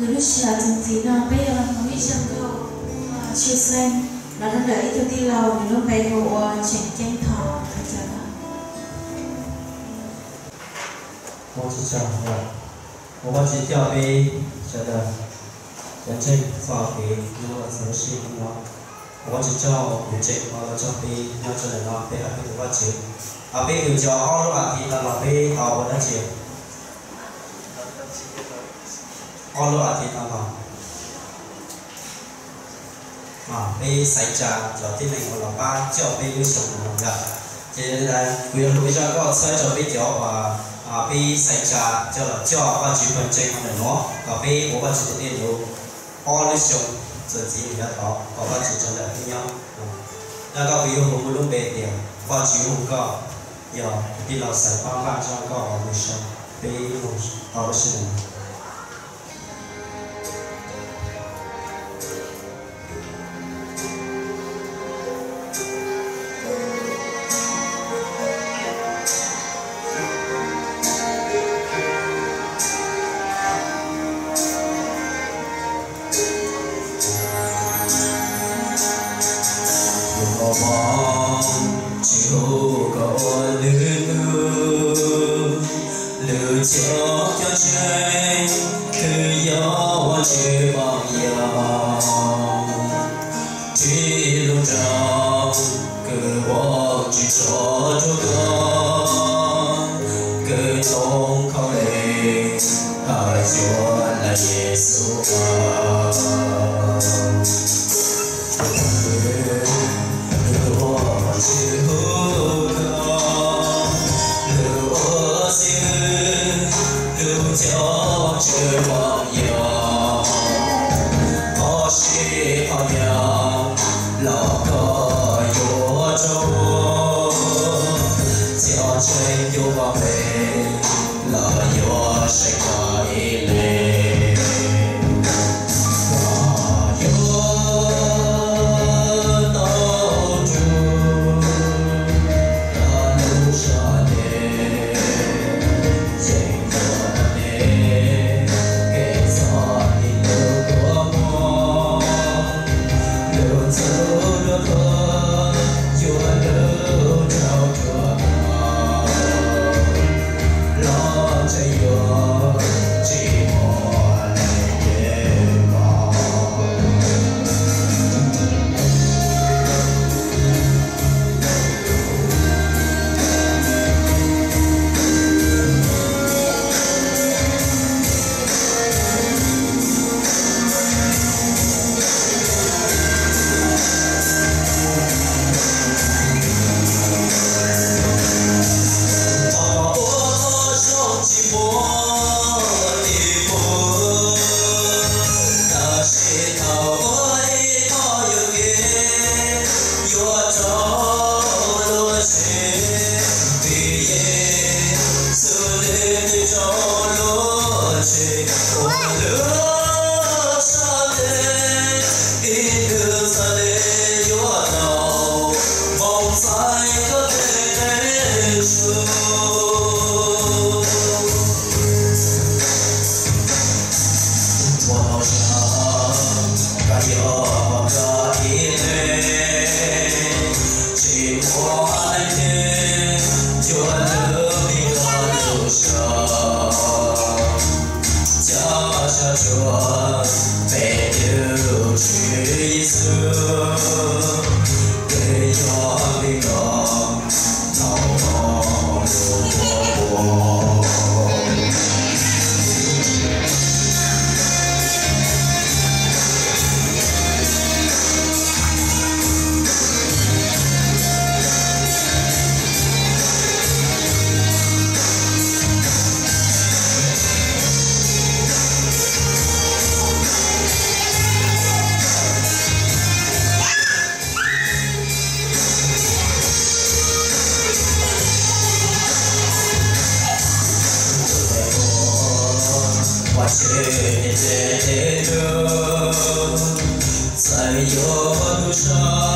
Lurusha Tintina Bea Commission Go Chislen là nó đợi cho đi lâu thì nó bay hộ chỉnh chén thọ phải chờ đó. Một chỉ chào rồi, một chỉ chào đi chờ đợi, chân trên vào thì nó là số gì nó, một chỉ chào một chỉ mà cho đi nó cho nên nó bé là cái một chỉ, à bé nhiều cho họ là thì là bé họ vẫn chỉ, họ là thì là mà bây xảy ra cho tin này của lão ba cho bây lưu sống của mình thì là quyền bây giờ có sai cho bây giờ và bây xảy ra cho ba chỉ phần trên của nó và bây của ba chỉ tiền nhiều họ lưu sống giờ gì là đó có ba chỉ cho là với nhau là các ví dụ một lúc về tiền ba chỉ không có giờ đi làm sai ba ba cho có lưu sống bây lúc họ lưu sống在有路上。